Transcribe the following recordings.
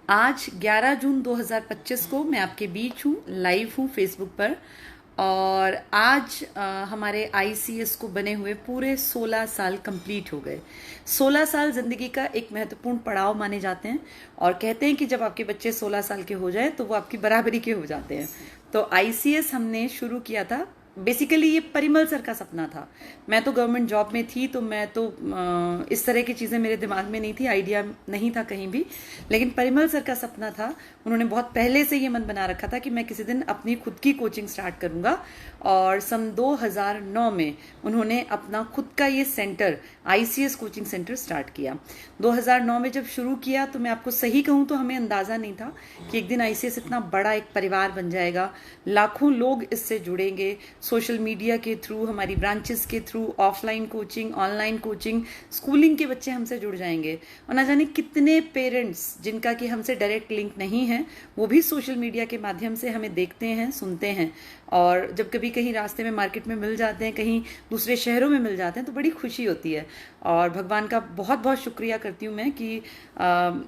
आज 11 जून 2025 को मैं आपके बीच हूँ, लाइव हूँ फेसबुक पर। और आज हमारे आईसीएस को बने हुए पूरे 16 साल कंप्लीट हो गए। 16 साल जिंदगी का एक महत्वपूर्ण पड़ाव माने जाते हैं और कहते हैं कि जब आपके बच्चे 16 साल के हो जाएं तो वो आपकी बराबरी के हो जाते हैं। तो आईसीएस हमने शुरू किया था, बेसिकली ये परिमल सर का सपना था। मैं तो गवर्नमेंट जॉब में थी, तो मैं तो इस तरह की चीज़ें मेरे दिमाग में नहीं थी, आइडिया नहीं था कहीं भी। लेकिन परिमल सर का सपना था, उन्होंने बहुत पहले से ये मन बना रखा था कि मैं किसी दिन अपनी खुद की कोचिंग स्टार्ट करूंगा। और सन 2009 में उन्होंने अपना खुद का ये centre, ICS coaching centre start किया। 2009 में जब शुरू किया तो मैं आपको सही कहूँ तो हमें अंदाज़ा नहीं था कि एक दिन आईसीएस इतना बड़ा एक परिवार बन जाएगा, लाखों लोग इससे जुड़ेंगे, सोशल मीडिया के थ्रू, हमारी ब्रांचेस के through, offline coaching, online coaching, schooling के बच्चे हमसे जुड़ जाएंगे। और ना जाने कितने पेरेंट्स जिनका कि हमसे डायरेक्ट लिंक नहीं है, वो भी सोशल मीडिया के माध्यम से हमें देखते हैं, सुनते हैं। और जब कभी कहीं रास्ते में, मार्केट में मिल जाते हैं, कहीं दूसरे शहरों में मिल जाते हैं, तो बड़ी खुशी होती है। और भगवान का बहुत बहुत शुक्रिया करती हूँ मैं कि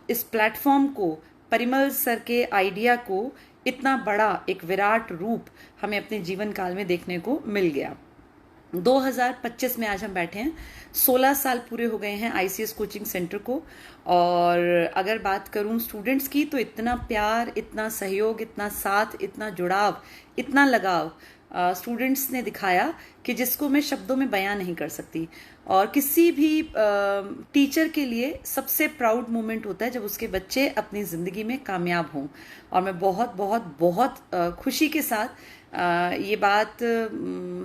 इस प्लेटफॉर्म को, परिमल सर के आइडिया को इतना बड़ा एक विराट रूप हमें अपने जीवन काल में देखने को मिल गया। 2025 में आज हम बैठे हैं, 16 साल पूरे हो गए हैं आईसीएस कोचिंग सेंटर को। और अगर बात करूं स्टूडेंट्स की, तो इतना प्यार, इतना सहयोग, इतना साथ, इतना जुड़ाव, इतना लगाव स्टूडेंट्स ने दिखाया कि जिसको मैं शब्दों में बयां नहीं कर सकती। और किसी भी टीचर के लिए सबसे प्राउड मोमेंट होता है जब उसके बच्चे अपनी ज़िंदगी में कामयाब हों। और मैं बहुत बहुत बहुत खुशी के साथ ये बात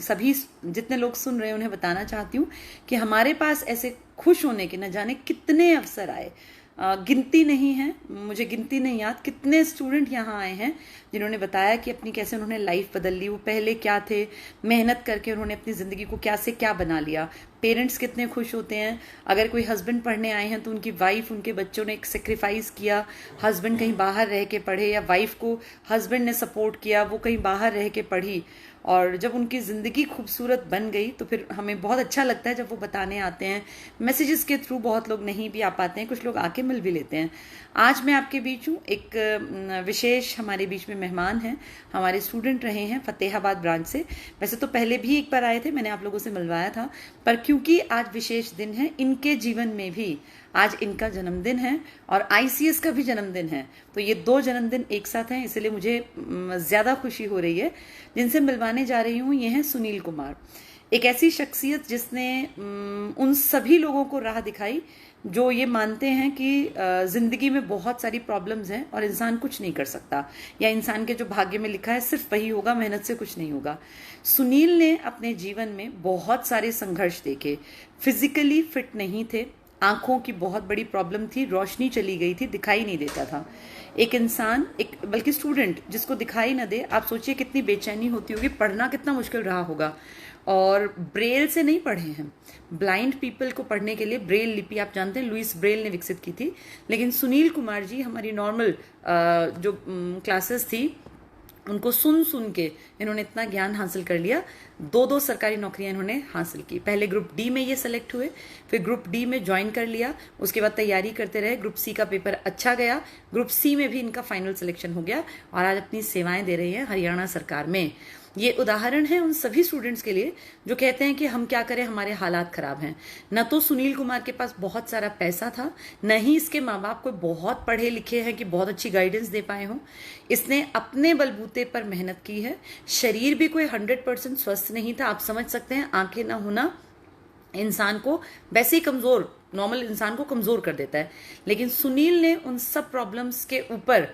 सभी जितने लोग सुन रहे हैं उन्हें बताना चाहती हूँ कि हमारे पास ऐसे खुश होने के न जाने कितने अवसर आए, गिनती नहीं है, मुझे गिनती नहीं याद कितने स्टूडेंट यहाँ आए हैं जिन्होंने बताया कि अपनी कैसे उन्होंने लाइफ बदल ली। वो पहले क्या थे, मेहनत करके उन्होंने अपनी ज़िंदगी को क्या से क्या बना लिया। पेरेंट्स कितने खुश होते हैं। अगर कोई हस्बैंड पढ़ने आए हैं तो उनकी वाइफ, उनके बच्चों ने एक सेक्रीफाइस किया, हस्बैंड कहीं बाहर रह के पढ़े, या वाइफ को हस्बैंड ने सपोर्ट किया, वो कहीं बाहर रह के पढ़ी। और जब उनकी ज़िंदगी खूबसूरत बन गई तो फिर हमें बहुत अच्छा लगता है जब वो बताने आते हैं। मैसेजेस के थ्रू बहुत लोग नहीं भी आ पाते हैं, कुछ लोग आके मिल भी लेते हैं। आज मैं आपके बीच हूँ, एक विशेष हमारे बीच में मेहमान हैं, हमारे स्टूडेंट रहे हैं फतेहाबाद ब्रांच से। वैसे तो पहले भी एक बार आए थे, मैंने आप लोगों से मिलवाया था, पर क्योंकि आज विशेष दिन है इनके जीवन में भी, आज इनका जन्मदिन है और आईसीएस का भी जन्मदिन है, तो ये दो जन्मदिन एक साथ हैं, इसलिए मुझे ज़्यादा खुशी हो रही है। जिनसे मिलवाने जा रही हूँ ये हैं सुनील कुमार, एक ऐसी शख्सियत जिसने उन सभी लोगों को राह दिखाई जो ये मानते हैं कि ज़िंदगी में बहुत सारी प्रॉब्लम्स हैं और इंसान कुछ नहीं कर सकता, या इंसान के जो भाग्य में लिखा है सिर्फ वही होगा, मेहनत से कुछ नहीं होगा। सुनील ने अपने जीवन में बहुत सारे संघर्ष देखे। फिजिकली फिट नहीं थे, आंखों की बहुत बड़ी प्रॉब्लम थी, रोशनी चली गई थी, दिखाई नहीं देता था। एक इंसान, एक बल्कि स्टूडेंट जिसको दिखाई ना दे, आप सोचिए कितनी बेचैनी होती होगी, पढ़ना कितना मुश्किल रहा होगा। और ब्रेल से नहीं पढ़े हैं, ब्लाइंड पीपल को पढ़ने के लिए ब्रेल लिपि, आप जानते हैं लुइस ब्रेल ने विकसित की थी। लेकिन सुनील कुमार जी हमारी नॉर्मल जो क्लासेस थी उनको सुन सुन के इन्होंने इतना ज्ञान हासिल कर लिया। दो सरकारी नौकरियां इन्होंने हासिल की। पहले ग्रुप डी में ये सेलेक्ट हुए, फिर ग्रुप डी में ज्वाइन कर लिया, उसके बाद तैयारी करते रहे, ग्रुप सी का पेपर अच्छा गया, ग्रुप सी में भी इनका फाइनल सिलेक्शन हो गया और आज अपनी सेवाएं दे रही हैं हरियाणा सरकार में। ये उदाहरण है उन सभी स्टूडेंट्स के लिए जो कहते हैं कि हम क्या करें, हमारे हालात खराब हैं। न तो सुनील कुमार के पास बहुत सारा पैसा था, न ही इसके माँ बाप कोई बहुत पढ़े लिखे हैं कि बहुत अच्छी गाइडेंस दे पाए हों। इसने अपने बलबूते पर मेहनत की है। शरीर भी कोई 100% स्वस्थ नहीं था, आप समझ सकते हैं, आंखें ना होना इंसान को वैसे ही कमजोर, नॉर्मल इंसान को कमजोर कर देता है। लेकिन सुनील ने उन सब प्रॉब्लम्स के ऊपर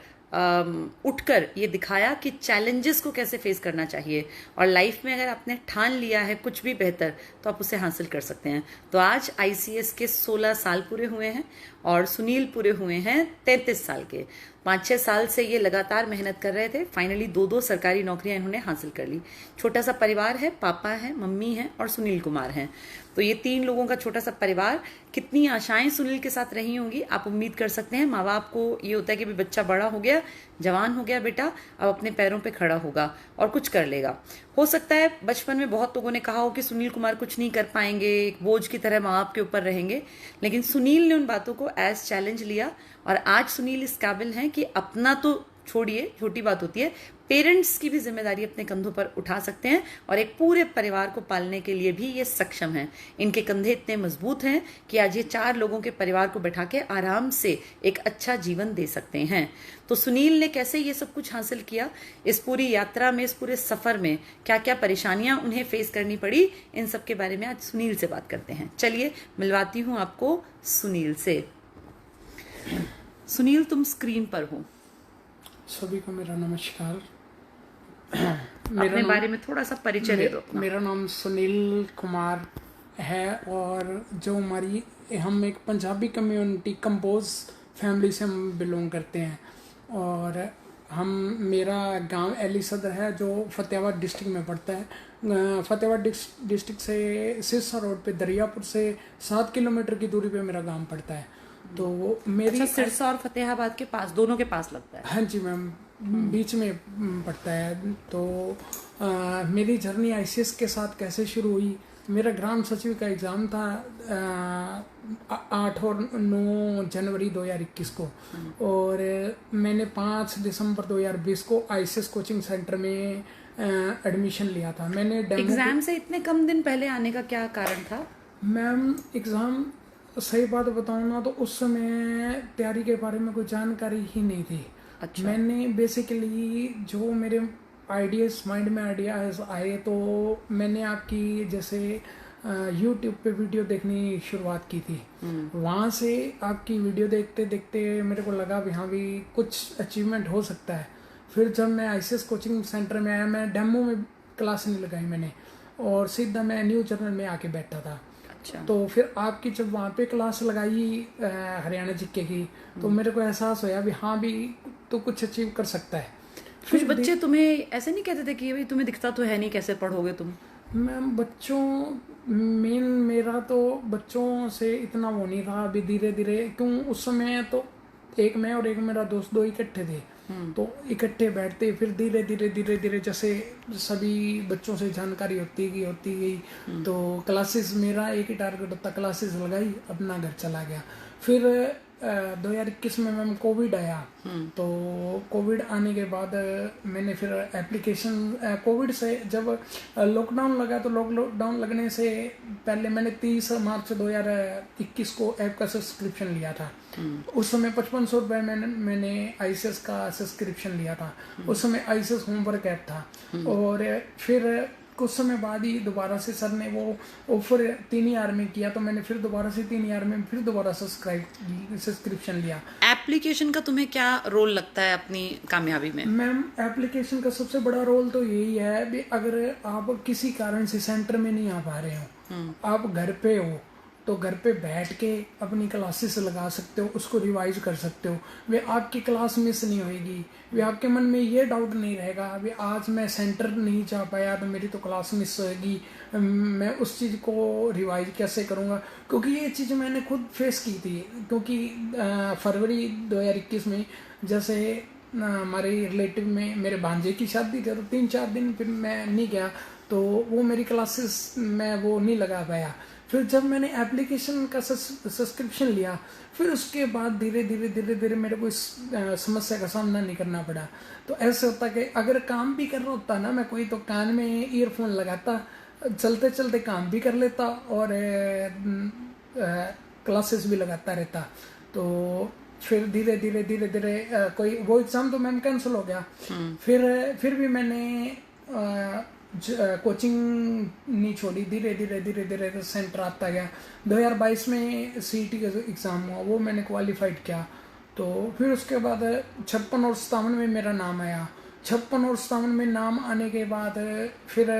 उठकर ये दिखाया कि चैलेंजेस को कैसे फेस करना चाहिए। और लाइफ में अगर आपने ठान लिया है कुछ भी बेहतर, तो आप उसे हासिल कर सकते हैं। तो आज आईसीएस के 16 साल पूरे हुए हैं और सुनील पूरे हुए हैं 33 साल के। 5-6 साल से ये लगातार मेहनत कर रहे थे, फाइनली दो सरकारी नौकरियां इन्होंने हासिल कर ली। छोटा सा परिवार है, पापा है, मम्मी है और सुनील कुमार हैं। तो ये 3 लोगों का छोटा सा परिवार, कितनी आशाएं सुनील के साथ रही होंगी आप उम्मीद कर सकते हैं। माँ बाप को ये होता है कि बच्चा बड़ा हो गया, जवान हो गया बेटा, अब अपने पैरों पे खड़ा होगा और कुछ कर लेगा। हो सकता है बचपन में बहुत लोगों ने कहा हो कि सुनील कुमार कुछ नहीं कर पाएंगे, एक बोझ की तरह माँ बाप के ऊपर रहेंगे, लेकिन सुनील ने उन बातों को एज चैलेंज लिया और आज सुनील इस काबिल हैं कि अपना तो छोड़िए, छोटी बात होती है, पेरेंट्स की भी जिम्मेदारी अपने कंधों पर उठा सकते हैं और एक पूरे परिवार को पालने के लिए भी ये सक्षम हैं। इनके कंधे इतने मजबूत हैं कि आज ये 4 लोगों के परिवार को बैठा के आराम से एक अच्छा जीवन दे सकते हैं। तो सुनील ने कैसे ये सब कुछ हासिल किया, इस पूरी यात्रा में, इस पूरे सफर में क्या क्या परेशानियां उन्हें फेस करनी पड़ी, इन सब के बारे में आज सुनील से बात करते हैं। चलिए मिलवाती हूँ आपको सुनील से। सुनील, तुम स्क्रीन पर हो। सभी को मेरा नमस्कार। अपने बारे में थोड़ा सा परिचय दे दो अपना। मेरा नाम सुनील कुमार है और जो हम एक पंजाबी कम्युनिटी कंपोज फैमिली से हम बिलोंग करते हैं और मेरा गांव एली सदर है जो फतेहाबाद डिस्ट्रिक्ट में पड़ता है। फतेहाबाद डिस्ट्रिक्ट से सिरसा रोड पे दरियापुर से 7 किलोमीटर की दूरी पे मेरा गांव पड़ता है। तो मेरी अच्छा, सिरसा और फतेहाबाद के पास, दोनों के पास लगता है? हाँ जी मैम, बीच में पड़ता है। तो मेरी जर्नी आईसीएस के साथ कैसे शुरू हुई, मेरा ग्राम सचिव का एग्ज़ाम था 8 और 9 जनवरी 2021 को और मैंने 5 दिसंबर 2020 को आईसीएस कोचिंग सेंटर में एडमिशन लिया था। मैंने एग्ज़ाम से इतने कम दिन पहले आने का क्या कारण था? मैम एग्ज़ाम, सही बात बताऊँ ना तो उस समय तैयारी के बारे में कोई जानकारी ही नहीं थी। अच्छा। मैंने बेसिकली जो मेरे माइंड में आइडियाज आए तो मैंने आपकी जैसे यूट्यूब पे वीडियो देखनी शुरुआत की थी। वहाँ से आपकी वीडियो देखते देखते मेरे को लगा भी हाँ भी कुछ अचीवमेंट हो सकता है। फिर जब मैं आईसीएस कोचिंग सेंटर में आया, मैं डेमो में क्लास नहीं लगाई मैंने और सीधा मैं न्यूज़ चैनल में आके बैठा था। अच्छा। तो फिर आपकी जब वहाँ पे क्लास लगाई हरियाणा जीके की तो मेरे को एहसास होया भी हाँ भी तो कुछ अचीव कर सकता है। कुछ बच्चे तुम्हें ऐसे नहीं कहते थे कि भाई तुम्हें दिखता तो है नहीं, कैसे पढ़ोगे तुम? मैम मेरा तो बच्चों से इतना वो नहीं रहा। अभी धीरे धीरे, क्यों उस समय तो एक मैं और एक मेरा दोस्त 2 इकट्ठे थे, तो इकट्ठे बैठते, फिर धीरे धीरे जैसे सभी बच्चों से जानकारी होती गई तो क्लासेस, मेरा एक ही टारगेट होता, क्लासेस लगाई, अपना घर चला गया। फिर 2021 में मैम कोविड आया, तो कोविड आने के बाद मैंने फिर एप्लीकेशन, कोविड से जब लॉकडाउन लगा तो लॉकडाउन लगने से पहले मैंने 30 मार्च 2021 को ऐप का सब्सक्रिप्शन लिया था। उस समय 5500 रुपये मैंने आईसीएस का सब्सक्रिप्शन लिया था। उस समय आईसीएस होमवर्क ऐप था और फिर कुछ समय बाद ही दोबारा से सर ने वो ऑफर 3000 में किया तो मैंने फिर दोबारा से 3000 में फिर दोबारा सब्सक्रिप्शन लिया। एप्लीकेशन का तुम्हें क्या रोल लगता है अपनी कामयाबी में? मैम एप्लीकेशन का सबसे बड़ा रोल तो यही है भी अगर आप किसी कारण से सेंटर में नहीं आ पा रहे हो, आप घर पे हो, तो घर पे बैठ के अपनी क्लासेस लगा सकते हो, उसको रिवाइज कर सकते हो। वे आपकी क्लास मिस नहीं होएगी, वे आपके मन में ये डाउट नहीं रहेगा अभी आज मैं सेंटर नहीं जा पाया तो मेरी तो क्लास मिस होएगी, मैं उस चीज़ को रिवाइज कैसे करूँगा। क्योंकि ये चीज़ मैंने खुद फेस की थी, क्योंकि फरवरी 2021 में जैसे हमारे रिलेटिव में मेरे भांजे की शादी थी तो 3-4 दिन फिर मैं नहीं गया तो वो मेरी क्लासेस में वो नहीं लगा पाया। फिर जब मैंने एप्लीकेशन का सब्सक्रिप्शन लिया फिर उसके बाद धीरे धीरे मेरे को इस समस्या का सामना नहीं करना पड़ा। तो ऐसे होता कि अगर काम भी कर रहा होता ना मैं कोई, तो कान में ईयरफोन लगाता, चलते चलते काम भी कर लेता और क्लासेस भी लगाता रहता। तो फिर धीरे धीरे कोई वो एग्ज़ाम तो मैम कैंसिल हो गया। फिर भी मैंने कोचिंग नहीं छोड़ी, धीरे धीरे सेंटर आता गया। 2022 में सीईटी का एग्ज़ाम हुआ, वो मैंने क्वालिफाइड किया। तो फिर उसके बाद 56 और 57 में मेरा नाम आया। 56 और 57 में नाम आने के बाद फिर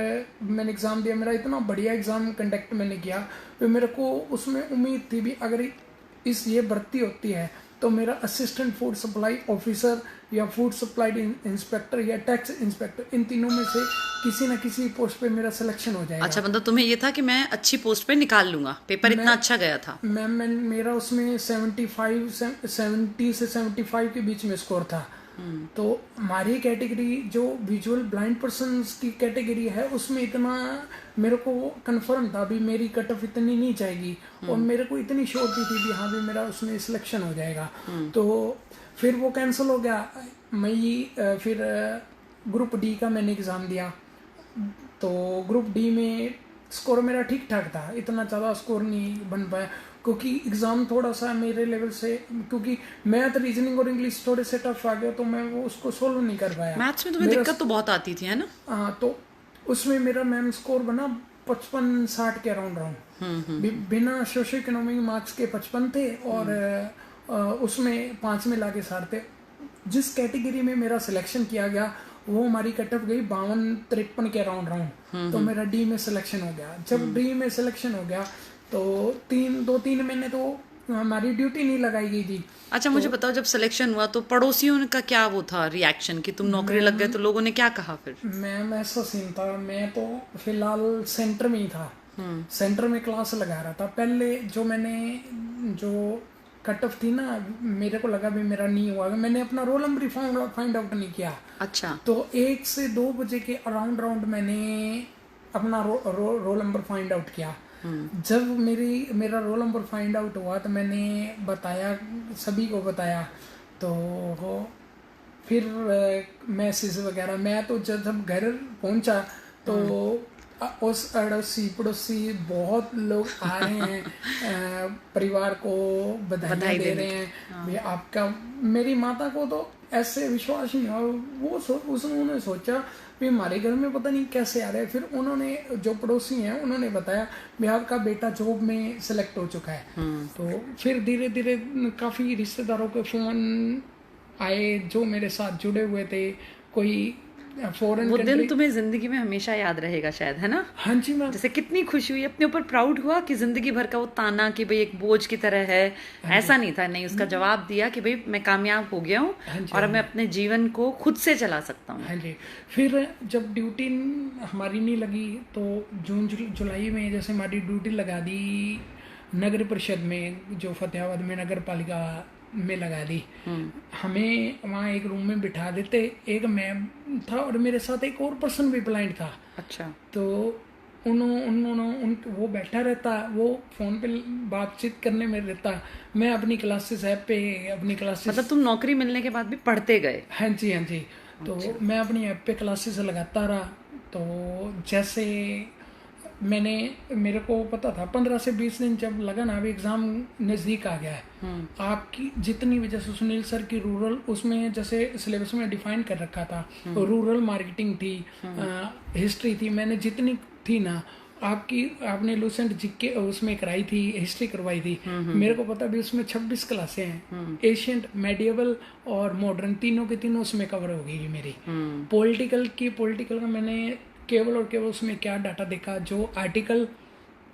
मैंने एग्ज़ाम दिया। मेरा इतना बढ़िया एग्ज़ाम कंडक्ट मैंने किया, फिर मेरे को उसमें उम्मीद थी भी अगर ये भर्ती होती है तो मेरा असिस्टेंट फूड सप्लाई ऑफिसर या फूड सप्लाई इंस्पेक्टर या टैक्स इंस्पेक्टर, इन तीनों में से किसी न किसी पोस्ट पे मेरा सिलेक्शन हो जाएगा। अच्छा, मतलब तुम्हें ये था कि मैं अच्छी पोस्ट पे निकाल लूंगा, पेपर इतना अच्छा गया था। मैं मेरा उसमें 70 से 75 के बीच में स्कोर था। तो हमारी कैटेगरी जो विजुअल ब्लाइंड पर्सन्स की कैटेगरी है उसमें इतना मेरे को कंफर्म था भी मेरी कट ऑफ इतनी नहीं जाएगी, और मेरे को इतनी श्योरिटी थी भी हाँ भी मेरा उसमें सिलेक्शन हो जाएगा। तो फिर वो कैंसिल हो गया। फिर ग्रुप डी का मैंने एग्ज़ाम दिया। तो ग्रुप डी में स्कोर मेरा ठीक ठाक था, इतना ज़्यादा स्कोर नहीं बन पाया क्योंकि एग्ज़ाम थोड़ा सा मेरे लेवल से, क्योंकि मैथ रीजनिंग और इंग्लिश थोड़े से टफ आ गया तो मैं वो उसको सोल्व नहीं कर पाया। मैथ्स में तुम्हें दिक्कत तो बहुत आती थी, है ना? हाँ, तो उसमें मेरा मैम स्कोर बना 55-60 के अराउंड राउंड। बिना सोशो इकोनॉमिक मार्क्स के 55 थे और उसमें 5 में लाके 60 थे। जिस कैटेगरी में मेरा सिलेक्शन किया गया वो हमारी कट ऑफ गई 52-53 के अराउंड राउंड। तो मेरा डी में सिलेक्शन हो गया। जब डी में सिलेक्शन हो गया तो 2-3 महीने तो हमारी ड्यूटी नहीं लगाई गई थी। अच्छा, मुझे बताओ, जब सिलेक्शन हुआ तो पड़ोसियों का क्या वो था रिएक्शन कि तुम नौकरी लग गए, तो लोगों ने क्या कहा फिर? मैम ऐसा सीन था, मैं तो फिलहाल सेंटर में ही था, सेंटर में क्लास लगा रहा था। पहले जो कट ऑफ थी ना, मेरे को लगा भी मेरा नहीं हुआ, मैंने अपना रोल नंबर फाइंड आउट नहीं किया। अच्छा। तो 1 से 2 बजे के अराउंड मैंने अपना रोल नंबर फाइंड आउट किया। जब मेरा रोल नंबर फाइंड आउट हुआ तो मैंने बताया, सभी को बताया। तो फिर मैसेज वगैरह, मैं तो जब घर पहुंचा तो उस अड़ोसी पड़ोसी बहुत लोग आ रहे हैं, परिवार को बधाई दे रहे हैं। भी आपका, मेरी माता को तो ऐसे विश्वास नहीं हुआ। उन्होंने सोचा भी हमारे घर में पता नहीं कैसे आ रहे हैं। फिर उन्होंने, जो पड़ोसी हैं, उन्होंने बताया भी आपका बेटा जॉब में सेलेक्ट हो चुका है। तो फिर धीरे धीरे काफ़ी रिश्तेदारों के फ़ोन आए जो मेरे साथ जुड़े हुए थे। कोई फॉरेन वो दिन तुम्हें जिंदगी में हमेशा याद रहेगा शायद, है ना? हाँ जी मैम। जैसे कितनी खुशी हुई, अपने ऊपर प्राउड हुआ कि जिंदगी भर का वो ताना कि भाई एक बोझ की तरह है, ऐसा नहीं था। नहीं, उसका जवाब दिया कि भाई मैं कामयाब हो गया हूँ और अब मैं अपने जीवन को खुद से चला सकता हूँ। हाँ जी। फिर जब ड्यूटी हमारी नहीं लगी तो जून जुलाई में जैसे हमारी ड्यूटी लगा दी नगर परिषद में, जो फतेहाबाद में नगर पालिका में लगा दी। हमें वहाँ एक रूम में बिठा देते, एक मैम था और मेरे साथ एक और पर्सन भी ब्लाइंड था। अच्छा। तो वो बैठा रहता, वो फोन पे बातचीत करने में रहता, मैं अपनी क्लासेस ऐप पे अपनी क्लासेस। मतलब तुम नौकरी मिलने के बाद भी पढ़ते गए? हाँ जी, हाँ जी। तो मैं अपनी ऐप पे क्लासेस लगाता रहा। तो जैसे मेरे को पता था 15 से 20 दिन जब लगा ना, अभी एग्ज़ाम नज़दीक आ गया है। आपकी जितनी भी, जैसे सुनील सर की रूरल, उसमें जैसे सिलेबस में डिफाइन कर रखा था, रूरल मार्केटिंग थी, हिस्ट्री थी, मैंने जितनी थी ना, आपने लूसेंट जीके उसमें कराई थी, हिस्ट्री करवाई थी। मेरे को पता भी उसमें 26 क्लासें हैं, एशियंट, मेडिएवल और मॉडर्न, तीनों के तीनों उसमें कवर हो गई मेरी। पॉलिटिकल का मैंने केवल और केवल उसमें क्या डाटा देखा, जो आर्टिकल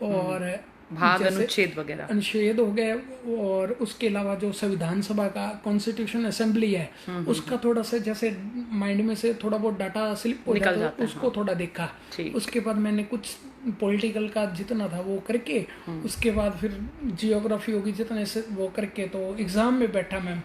और भाग अनुच्छेद वगैरह अनुच्छेद हो गए, और उसके अलावा जो संविधान सभा का कॉन्स्टिट्यूशन असेंबली है उसका थोड़ा सा जैसे माइंड में से थोड़ा बहुत डाटा स्लिप हो जाता है, उसको थोड़ा देखा। उसके बाद मैंने कुछ पॉलिटिकल का जितना था वो करके, उसके बाद फिर जियोग्राफी होगी जितने से वो करके, तो एग्जाम में बैठा। मैम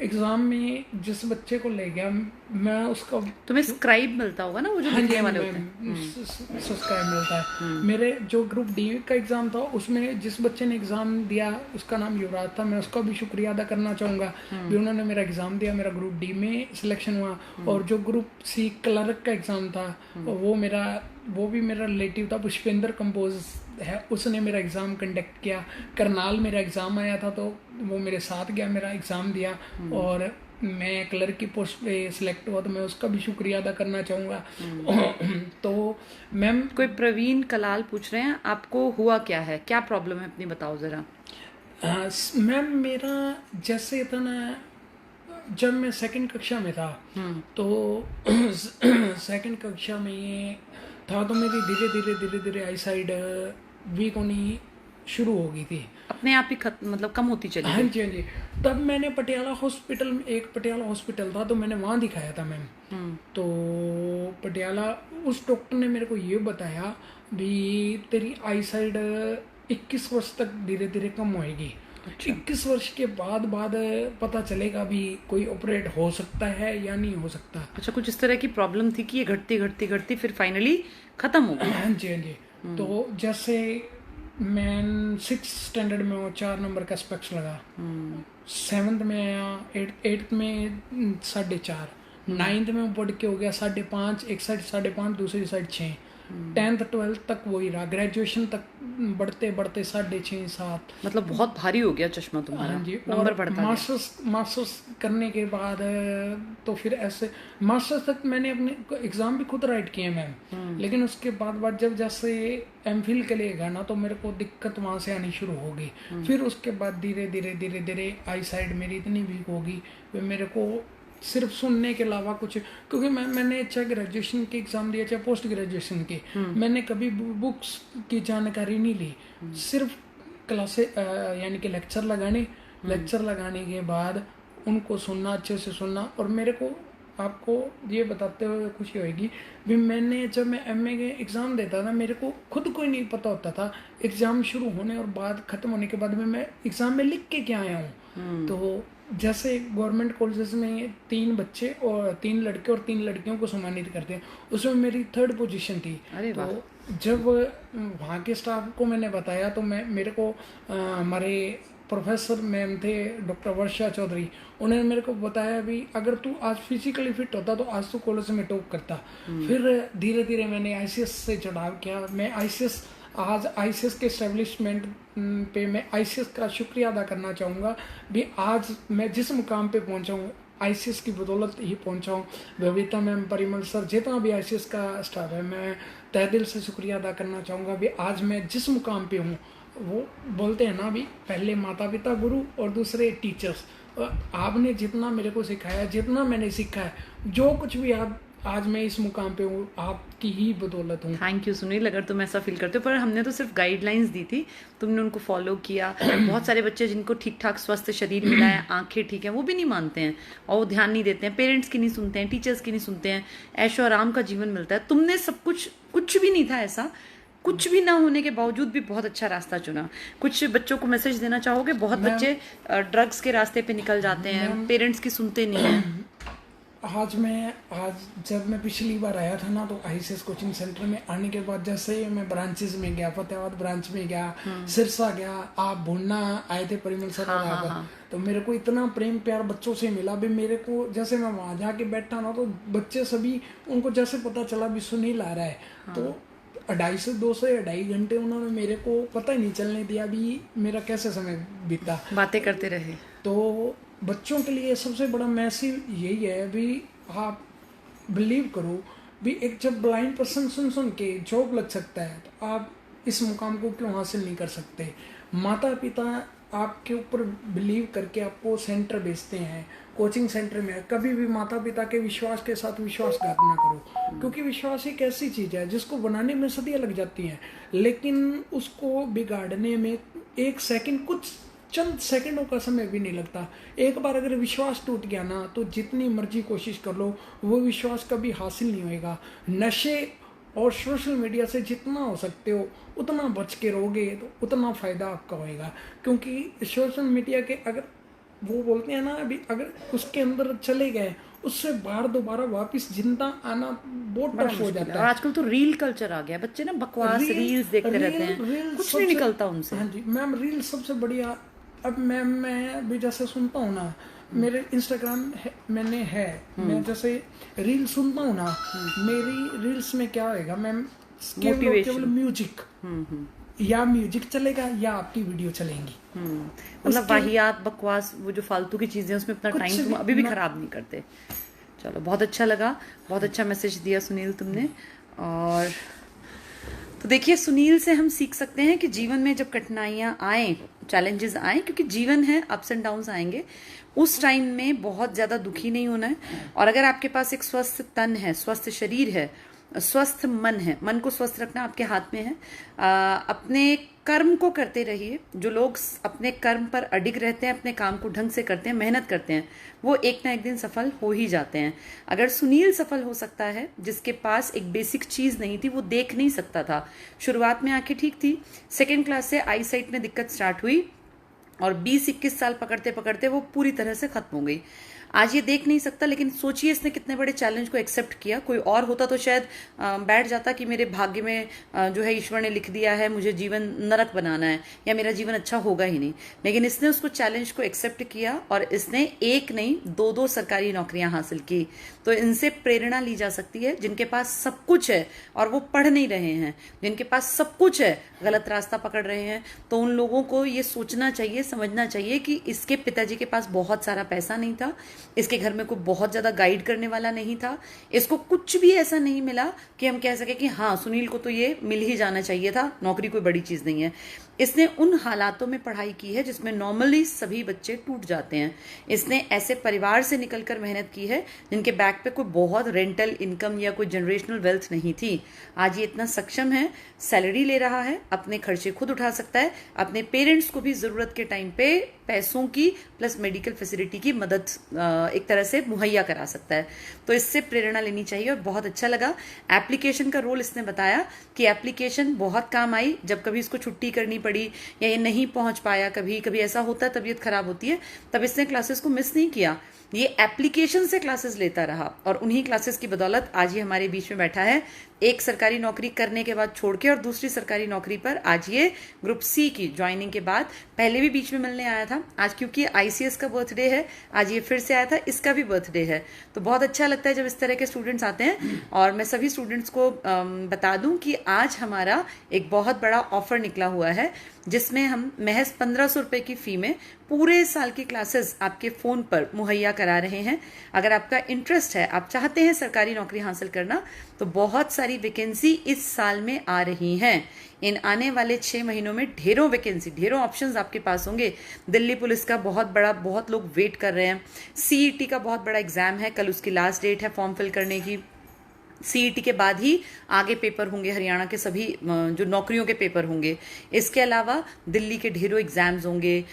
एग्जाम में जिस बच्चे को ले गया मैं, उसका तुम्हें स्क्राइब मिलता होगा ना, वो जो लिखने वाले होते हैं, सब्सक्राइब मिलता है। मेरे जो ग्रुप डी का एग्जाम था उसमें जिस बच्चे ने एग्जाम दिया उसका नाम युवराज था, मैं उसका भी शुक्रिया अदा करना चाहूँगा भी उन्होंने मेरा एग्जाम दिया, मेरा ग्रुप डी में सिलेक्शन हुआ। और जो ग्रुप सी क्लर्क का एग्जाम था वो भी मेरा रिलेटिव था, पुष्पेंद्र कंपोज है, उसने मेरा एग्ज़ाम कंडक्ट किया। करनाल मेरा एग्ज़ाम आया था तो वो मेरे साथ गया, मेरा एग्ज़ाम दिया और मैं क्लर्क की पोस्ट पे सिलेक्ट हुआ, तो मैं उसका भी शुक्रिया अदा करना चाहूँगा। तो मैम, कोई प्रवीण कलाल पूछ रहे हैं आपको हुआ क्या है, क्या प्रॉब्लम है, अपनी बताओ ज़रा। मैम मेरा जैसे था ना, जब मैं सेकंड कक्षा में था तो सेकंड कक्षा में था तो मेरी धीरे धीरे आई साइड वीक होनी शुरू हो गई थी। अब अपने आप ही मतलब कम होती चली हाँ गई? जी, हाँ जी। तब मैंने पटियाला हॉस्पिटल में, एक पटियाला हॉस्पिटल था तो मैंने वहाँ दिखाया था मैम। तो पटियाला उस डॉक्टर ने मेरे को ये बताया भी तेरी आई साइड 21 वर्ष तक धीरे धीरे कम होएगी। 21 वर्ष के बाद पता चलेगा भी कोई ऑपरेट हो सकता है या नहीं हो सकता। अच्छा, कुछ इस तरह की प्रॉब्लम थी कि ये घटती घटती घटती फिर फाइनली खत्म हो गई? हाँ जी, हाँ जी। तो जैसे मैं 6th स्टैंडर्ड में हूँ, 4 नंबर का स्पेक्स लगा, 7th में आया, 8th में 4.5, 9th में बढ़ के हो गया 5.5, एक साइड 5.5 दूसरी साइड 6, 10th 12th तक वही रहा, ग्रेजुएशन तक बढ़ते बढ़ते 6.5 7। मतलब बहुत भारी हो गया चश्मा तुम्हारा। हाँ जी। नंबर और बढ़ता गया। मास्टर्स करने के बाद तो फिर ऐसे मास्टर्स तक मैंने अपने एग्जाम भी खुद राइट किए मैम। लेकिन उसके बाद जब जैसे एमफिल के लिए गया ना तो मेरे को दिक्कत वहाँ से आनी शुरू होगी। फिर उसके बाद धीरे धीरे आई साइड मेरी इतनी वीक होगी कि मेरे को सिर्फ सुनने के अलावा कुछ, क्योंकि मैंने चाहे ग्रेजुएशन के एग्जाम दिया चाहे पोस्ट ग्रेजुएशन के, मैंने कभी बुक्स की जानकारी नहीं ली। सिर्फ क्लासे यानी कि लेक्चर लगाने के बाद उनको सुनना, अच्छे से सुनना। और मेरे को आपको ये बताते हुए खुशी होगी भी मैंने जब मैं एमए के एग्ज़ाम देता था मेरे को खुद को ही नहीं पता होता था एग्ज़ाम शुरू होने और बाद ख़त्म होने के बाद में मैं एग्ज़ाम में लिख के क्या आया हूँ। तो जैसे गवर्नमेंट कॉलेजेस में 3 बच्चे और 3 लड़के और 3 लड़कियों को सम्मानित करते हैं, उसमें मेरी 3rd पोजीशन थी। तो जब वहाँ के स्टाफ को मैंने बताया तो मेरे को हमारे प्रोफेसर मैम थे डॉक्टर वर्षा चौधरी, उन्होंने मेरे को बताया भी अगर तू आज फिजिकली फिट होता तो आज तू कॉलेज में टॉप करता। फिर धीरे धीरे मैंने आईसीएस से चढ़ाव किया। मैं आज आईसीएस के एस्टेब्लिशमेंट पे मैं आईसीएस का शुक्रिया अदा करना चाहूँगा भी आज मैं जिस मुकाम पे पहुँचा हूँ आईसीएस की बदौलत ही पहुँचा हूँ। बबीता मैम, परिमल सर, जितना भी आईसीएस का स्टाफ है, मैं तहे दिल से शुक्रिया अदा करना चाहूँगा भी आज मैं जिस मुकाम पे हूँ। वो बोलते हैं ना भी पहले माता पिता गुरु और दूसरे टीचर्स। आपने जितना मेरे को सिखाया, जितना मैंने सीखा है, जो कुछ भी आज मैं इस मुकाम पे हूँ आपकी ही बदौलत हूँ। थैंक यू सुनील, अगर तुम ऐसा फील करते हो। पर हमने तो सिर्फ गाइडलाइंस दी थी, तुमने उनको फॉलो किया। बहुत सारे बच्चे जिनको ठीक ठाक स्वस्थ शरीर मिला है, आंखें ठीक है, वो भी नहीं मानते हैं और वो ध्यान नहीं देते हैं, पेरेंट्स की नहीं सुनते हैं, टीचर्स की नहीं सुनते हैं, ऐशो आराम का जीवन मिलता है। तुमने सब कुछ भी नहीं था ऐसा, कुछ भी ना होने के बावजूद भी बहुत अच्छा रास्ता चुना। कुछ बच्चों को मैसेज देना चाहोगे? बहुत बच्चे ड्रग्स के रास्ते पे निकल जाते हैं, पेरेंट्स की सुनते नहीं हैं। आज जब मैं पिछली बार आया था ना तो आईसीएस कोचिंग सेंटर में आने के बाद जैसे मैं ब्रांचेस में गया, फतेहाबाद ब्रांच में गया, सिरसा गया, आप भुन्ना आए थे परिमल सर और आप, तो मेरे को इतना प्रेम प्यार बच्चों से मिला भी। मेरे को जैसे मैं वहाँ जाके बैठा ना तो बच्चे सभी, उनको जैसे पता चला भी सुनील आ रहा है तो 2.5 से 2.5 घंटे उन्होंने मेरे को पता ही नहीं चलने दिया भी मेरा कैसे समय बीता, बातें करते रहे। तो बच्चों के लिए सबसे बड़ा मैसेज यही है भी आप बिलीव करो भी एक जब ब्लाइंड पर्सन सुन के जॉब लग सकता है तो आप इस मुकाम को क्यों हासिल नहीं कर सकते। माता पिता आपके ऊपर बिलीव करके आपको सेंटर भेजते हैं, कोचिंग सेंटर में कभी भी माता पिता के विश्वास के साथ विश्वासघात ना करो, क्योंकि विश्वास एक ऐसी चीज़ है जिसको बनाने में सदियां लग जाती हैं लेकिन उसको बिगाड़ने में कुछ चंद सेकंडों का समय भी नहीं लगता। एक बार अगर विश्वास टूट गया ना तो जितनी मर्जी कोशिश कर लो वो विश्वास कभी हासिल नहीं होएगा। नशे और सोशल मीडिया से जितना हो सकते हो उतना बच के रहोगे तो उतना फ़ायदा आपका होएगा, क्योंकि सोशल मीडिया के अगर वो बोलते हैं ना अभी अगर उसके अंदर चले गए उससे बाहर दोबारा वापस जिंदा आना बहुत टफ हो जाता है। आजकल तो रील कल्चर आ गया, बच्चे ना बकवास रील्स देखते रहते हैं, कुछ नहीं निकलता उनसे। हाँ जी मैम, रील सबसे बढ़िया। अब मैं भी जैसे सुनता हूँ ना, मेरे इंस्टाग्राम मैं जैसे रील सुनता हूँ ना, मेरी रील्स में क्या होएगा मैम, केवल म्यूजिक या म्यूजिक चलेगा या आपकी वीडियो चलेंगी। मतलब वाहियात बकवास वो जो फालतू की चीजें उसमें अपना टाइम तुम अभी भी खराब नहीं करते। चलो बहुत अच्छा लगा, बहुत अच्छा मैसेज दिया सुनील तुमने। और तो देखिए सुनील से हम सीख सकते हैं कि जीवन में जब कठिनाइयां आए, चैलेंजेस आए, क्योंकि जीवन है, अप्स एंड डाउन्स आएंगे, उस टाइम में बहुत ज़्यादा दुखी नहीं होना है। और अगर आपके पास एक स्वस्थ तन है, स्वस्थ शरीर है, स्वस्थ मन है, मन को स्वस्थ रखना आपके हाथ में है। अपने कर्म को करते रहिए। जो लोग अपने कर्म पर अडिग रहते हैं, अपने काम को ढंग से करते हैं, मेहनत करते हैं, वो एक ना एक दिन सफल हो ही जाते हैं। अगर सुनील सफल हो सकता है, जिसके पास एक बेसिक चीज नहीं थी, वो देख नहीं सकता था, शुरुआत में आंखें ठीक थी, सेकेंड क्लास से आई साइट में दिक्कत स्टार्ट हुई और 20-21 साल पकड़ते पकड़ते वो पूरी तरह से खत्म हो गई। आज ये देख नहीं सकता, लेकिन सोचिए इसने कितने बड़े चैलेंज को एक्सेप्ट किया। कोई और होता तो शायद बैठ जाता कि मेरे भाग्य में जो है ईश्वर ने लिख दिया है, मुझे जीवन नरक बनाना है या मेरा जीवन अच्छा होगा ही नहीं। लेकिन इसने उसको चैलेंज को एक्सेप्ट किया और इसने एक नहीं 2-2 सरकारी नौकरियां हासिल की। तो इनसे प्रेरणा ली जा सकती है। जिनके पास सब कुछ है और वो पढ़ नहीं रहे हैं, जिनके पास सब कुछ है गलत रास्ता पकड़ रहे हैं, तो उन लोगों को ये सोचना चाहिए, समझना चाहिए कि इसके पिताजी के पास बहुत सारा पैसा नहीं था, इसके घर में कोई बहुत ज्यादा गाइड करने वाला नहीं था, इसको कुछ भी ऐसा नहीं मिला कि हम कह सके कि हाँ सुनील को तो ये मिल ही जाना चाहिए था, नौकरी कोई बड़ी चीज नहीं है। इसने उन हालातों में पढ़ाई की है जिसमें नॉर्मली सभी बच्चे टूट जाते हैं। इसने ऐसे परिवार से निकलकर मेहनत की है जिनके बैक पे कोई बहुत रेंटल इनकम या कोई जनरेशनल वेल्थ नहीं थी। आज ये इतना सक्षम है, सैलरी ले रहा है, अपने खर्चे खुद उठा सकता है, अपने पेरेंट्स को भी जरूरत के टाइम पे पैसों की प्लस मेडिकल फैसिलिटी की मदद एक तरह से मुहैया करा सकता है। तो इससे प्रेरणा लेनी चाहिए और बहुत अच्छा लगा। एप्लीकेशन का रोल इसने बताया कि एप्लीकेशन बहुत काम आई। जब कभी इसको छुट्टी करनी पड़ी या ये नहीं पहुंच पाया, कभी कभी ऐसा होता है, तबीयत खराब होती है, तब इसने क्लासेस को मिस नहीं किया, ये एप्लीकेशन से क्लासेस लेता रहा और उन्हीं क्लासेस की बदौलत आज ये हमारे बीच में बैठा है। एक सरकारी नौकरी करने के बाद छोड़ के और दूसरी सरकारी नौकरी पर आज ये ग्रुप सी की ज्वाइनिंग के बाद, पहले भी बीच में मिलने आया था, आज क्योंकि आईसीएस का बर्थडे है आज ये फिर से आया था, इसका भी बर्थडे है। तो बहुत अच्छा लगता है जब इस तरह के स्टूडेंट्स आते हैं। और मैं सभी स्टूडेंट्स को बता दूं कि आज हमारा एक बहुत बड़ा ऑफर निकला हुआ है जिसमें हम महज 1500 रुपए की फी में पूरे साल की क्लासेस आपके फोन पर मुहैया करा रहे हैं। अगर आपका इंटरेस्ट है, आप चाहते हैं सरकारी नौकरी हासिल करना, तो बहुत सारी वैकेंसी इस साल में आ रही हैं। इन आने वाले 6 महीनों में ढेरों वैकेंसी, ढेरों ऑप्शंस आपके पास होंगे। दिल्ली पुलिस का बहुत लोग वेट कर रहे हैं। सीईटी का बहुत बड़ा एग्जाम है, कल उसकी लास्ट डेट है फॉर्म फिल करने की। सीईटी के बाद ही आगे पेपर होंगे, हरियाणा के सभी जो नौकरियों के पेपर होंगे। इसके अलावा दिल्ली के ढेरों एग्जाम्स होंगे,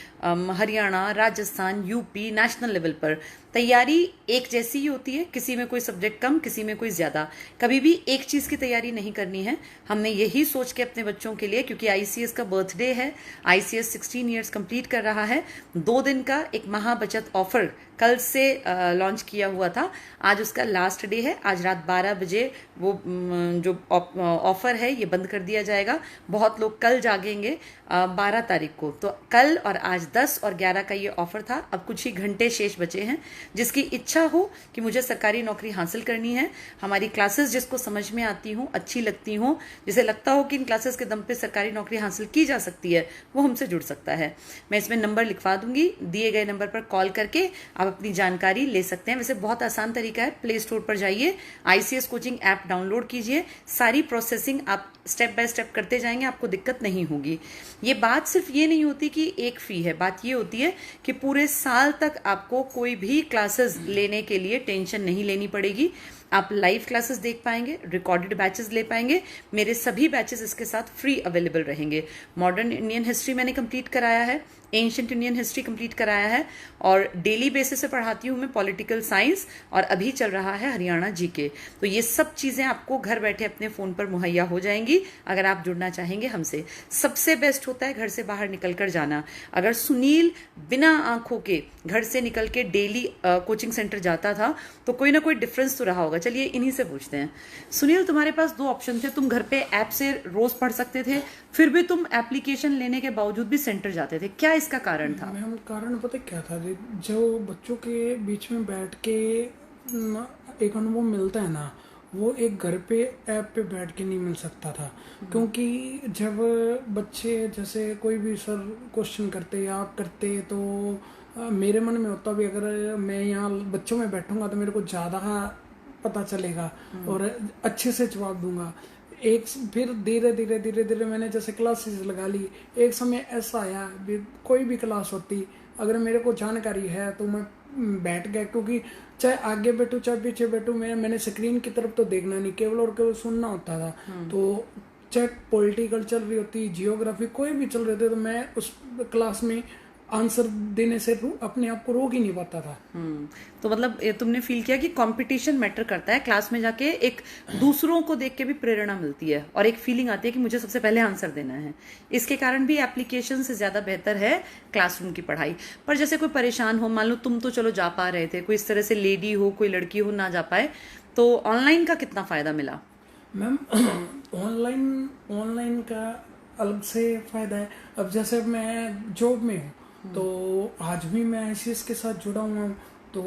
Haryana, Rajasthan, UP, national level पर। तैयारी एक जैसी ही होती है, किसी में कोई सब्जेक्ट कम, किसी में कोई ज्यादा। कभी भी एक चीज की तैयारी नहीं करनी है। हमने यही सोच के अपने बच्चों के लिए, क्योंकि आईसीएस का बर्थडे है, आईसीएस 16 ईयर्स कंप्लीट कर रहा है, 2 दिन का एक महा बचत ऑफर कल से लॉन्च किया हुआ था। आज उसका लास्ट डे है। आज रात 12 बजे वो जो ऑफर है ये बंद कर दिया जाएगा। बहुत लोग कल जागेंगे 12 तारीख को। तो कल और आज 10 और 11 का ये ऑफर था। अब कुछ ही घंटे शेष बचे हैं। जिसकी इच्छा हो कि मुझे सरकारी नौकरी हासिल करनी है, हमारी क्लासेस जिसको समझ में आती हो, अच्छी लगती हो, जिसे लगता हो कि इन क्लासेस के दम पे सरकारी नौकरी हासिल की जा सकती है, वो हमसे जुड़ सकता है। मैं इसमें नंबर लिखवा दूंगी, दिए गए नंबर पर कॉल करके आप अपनी जानकारी ले सकते हैं। वैसे बहुत आसान तरीका है, प्ले स्टोर पर जाइए, आईसीएस कोचिंग ऐप डाउनलोड कीजिए, सारी प्रोसेसिंग आप स्टेप बाय स्टेप करते जाएंगे, आपको दिक्कत नहीं होगी। ये बात सिर्फ ये नहीं होती कि एक फी है, बात ये होती है कि पूरे साल तक आपको कोई भी क्लासेस लेने के लिए टेंशन नहीं लेनी पड़ेगी। आप लाइव क्लासेस देख पाएंगे, रिकॉर्डेड बैचेस ले पाएंगे। मेरे सभी बैचेस इसके साथ फ्री अवेलेबल रहेंगे। मॉडर्न इंडियन हिस्ट्री मैंने कंप्लीट कराया है, एंशिएंट इंडियन हिस्ट्री कंप्लीट कराया है और डेली बेसिस से पढ़ाती हूँ मैं पॉलिटिकल साइंस, और अभी चल रहा है हरियाणा जीके। तो ये सब चीजें आपको घर बैठे अपने फोन पर मुहैया हो जाएंगी अगर आप जुड़ना चाहेंगे हमसे। सबसे बेस्ट होता है घर से बाहर निकल कर जाना। अगर सुनील बिना आंखों के घर से निकल के डेली कोचिंग सेंटर जाता था तो कोई ना कोई डिफरेंस तो रहा होगा। चलिए इन्हीं से पूछते हैं। सुनील, तुम्हारे पास 2 ऑप्शन थे, तुम घर पे ऐप से रोज पढ़ सकते थे, फिर भी तुम एप्लीकेशन लेने के बावजूद भी सेंटर जाते थे, क्या इसका कारण था? मैम कारण पता क्या था जी, जो बच्चों के बीच में बैठ के एक अनुभव मिलता है ना, वो एक घर पे ऐप पे बैठ के नहीं मिल सकता था। क्योंकि जब बच्चे जैसे कोई भी सर क्वेश्चन करते या आप करते तो मेरे मन में होता भी अगर मैं यहाँ बच्चों में बैठूंगा तो मेरे को ज़्यादा पता चलेगा और अच्छे से जवाब दूंगा। एक फिर धीरे धीरे मैंने जैसे क्लासेस लगा ली। एक समय ऐसा आया कोई भी क्लास होती, अगर मेरे को जानकारी है तो मैं बैठ गया, क्योंकि चाहे आगे बैठूं चाहे पीछे बैठूं मैंने स्क्रीन की तरफ तो देखना नहीं, केवल और केवल सुनना होता था। तो चाहे पॉलिटिकल चल रही होती, जियोग्राफी कोई भी चल रहे थे, तो मैं उस क्लास में आंसर देने से अपने आप को रोक ही नहीं पाता था। तो मतलब तुमने फील किया कि कंपटीशन मैटर करता है, क्लास में जाके एक दूसरों को देख के भी प्रेरणा मिलती है और एक फीलिंग आती है कि मुझे सबसे पहले आंसर देना है। इसके कारण भी एप्लीकेशन से ज्यादा बेहतर है क्लासरूम की पढ़ाई। पर जैसे कोई परेशान हो, मान लो तुम तो चलो जा पा रहे थे, कोई इस तरह से लेडी हो, कोई लड़की हो ना जा पाए, तो ऑनलाइन का कितना फायदा मिला? मैम ऑनलाइन का अलग से फायदा है। अब जैसे मैं जॉब में हूँ, तो आज भी मैं आईसीएस के साथ जुड़ा हुआ हूँ, तो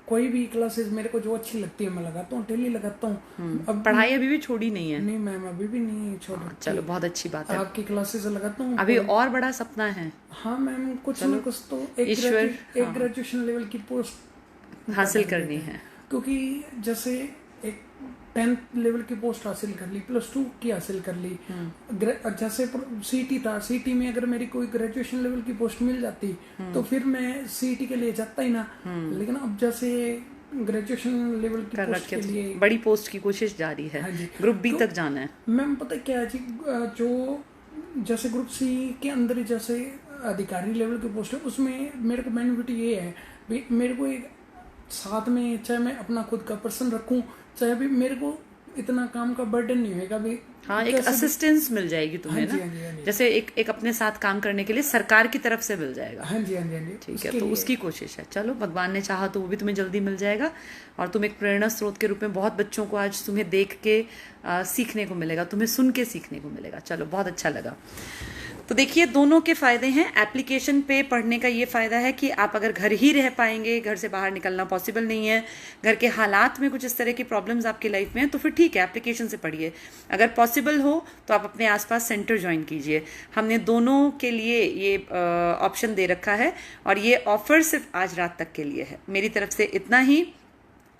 कोई भी क्लासेस मेरे को जो अच्छी लगती है मैं लगाता हूँ, डेली लगाता हूँ। अब पढ़ाई अभी भी छोड़ी नहीं है? नहीं मैम, अभी भी नहीं छोड़ी। चलो बहुत अच्छी बात है, आपकी क्लासेस लगाता हूँ। अभी और बड़ा सपना है? हाँ मैम, कुछ ना कुछ तो एक ग्रेजुएशन लेवल की पोस्ट हासिल करनी है, क्योंकि जैसे एक 10th लेवल की पोस्ट हासिल कर ली, +2 की हासिल कर ली, जैसे सीटी था, सीटी में अगर मेरी कोई ग्रेजुएशन लेवल की पोस्ट मिल जाती तो फिर मैं सीटी के लिए जाता ही ना। लेकिन अब जैसे ग्रेजुएशन लेवल की पोस्ट के लिए बड़ी पोस्ट की कोशिश जारी है। हाँ जी, ग्रुप बी तो तक जाना है। मैम पता क्या है जी, जो जैसे ग्रुप सी के अंदर जैसे अधिकारी लेवल की पोस्ट है, उसमें मेरे को बेनिफिट ये है भी, मेरे को एक साथ में चाहे मैं अपना खुद का पर्सन रखूं, चाहे भी मेरे को इतना काम का बर्डन नहीं होगा भी। हाँ, एक असिस्टेंस मिल जाएगी तुम्हें ना, जैसे एक अपने साथ काम करने के लिए सरकार की तरफ से मिल जाएगा। हाँ जी, हाँ जी, हाँ जी, ठीक है, तो उसकी कोशिश है। चलो, भगवान ने चाहा तो वो भी तुम्हें जल्दी मिल जाएगा, और तुम एक प्रेरणा स्रोत के रूप में बहुत बच्चों को आज तुम्हें देख के सीखने को मिलेगा, तुम्हें सुन के सीखने को मिलेगा। चलो, बहुत अच्छा लगा। तो देखिए, दोनों के फायदे हैं। एप्लीकेशन पे पढ़ने का ये फायदा है कि आप अगर घर ही रह पाएंगे, घर से बाहर निकलना पॉसिबल नहीं है, घर के हालात में कुछ इस तरह की प्रॉब्लम्स आपकी लाइफ में हैं, तो फिर ठीक है, एप्लीकेशन से पढ़िए। अगर पॉसिबल हो तो आप अपने आसपास सेंटर ज्वाइन कीजिए। हमने दोनों के लिए ये ऑप्शन दे रखा है, और ये ऑफर सिर्फ आज रात तक के लिए है। मेरी तरफ से इतना ही।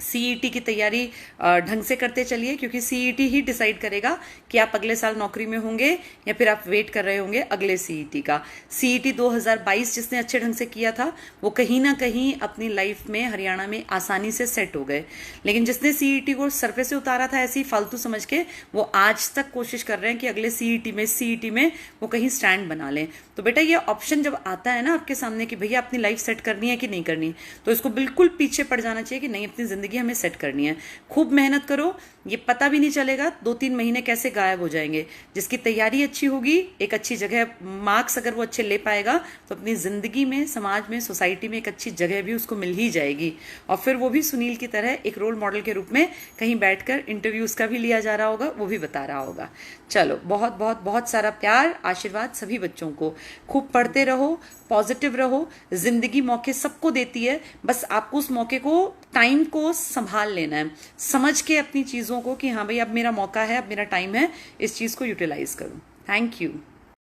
सीईटी की तैयारी ढंग से करते चलिए, क्योंकि सीईटी ही डिसाइड करेगा कि आप अगले साल नौकरी में होंगे या फिर आप वेट कर रहे होंगे अगले सीईटी का। सीईटी 2022 जिसने अच्छे ढंग से किया था, वो कहीं ना कहीं अपनी लाइफ में हरियाणा में आसानी से सेट हो गए, लेकिन जिसने सीईटी को सरफे से उतारा था ऐसे ही फालतू समझ के, वो आज तक कोशिश कर रहे हैं कि अगले सीईटी में वो कहीं स्टैंड बना लें। तो बेटा, ये ऑप्शन जब आता है ना आपके सामने कि भैया अपनी लाइफ सेट करनी है कि नहीं करनी, तो इसको बिल्कुल पीछे पड़ जाना चाहिए कि नहीं, अपनी जिंदगी हमें सेट करनी है। खूब मेहनत करो, ये पता भी नहीं चलेगा 2-3 महीने कैसे गायब हो जाएंगे। जिसकी तैयारी अच्छी होगी, एक अच्छी जगह, मार्क्स अगर वो अच्छे ले पाएगा, तो अपनी जिंदगी में, समाज में, सोसाइटी में एक अच्छी जगह भी उसको मिल ही जाएगी। और फिर वो भी सुनील की तरह एक रोल मॉडल के रूप में कहीं बैठकर इंटरव्यूज का भी लिया जा रहा होगा, वो भी बता रहा होगा। चलो, बहुत बहुत बहुत सारा प्यार, आशीर्वाद सभी बच्चों को। खूब पढ़ते रहो, पॉजिटिव रहो। जिंदगी मौके सबको देती है, बस आपको उस मौके को, टाइम को संभाल लेना है, समझ के अपनी चीजों को कि हाँ भाई अब मेरा मौका है, अब मेरा टाइम है, इस चीज को यूटिलाइज करूं। Thank you.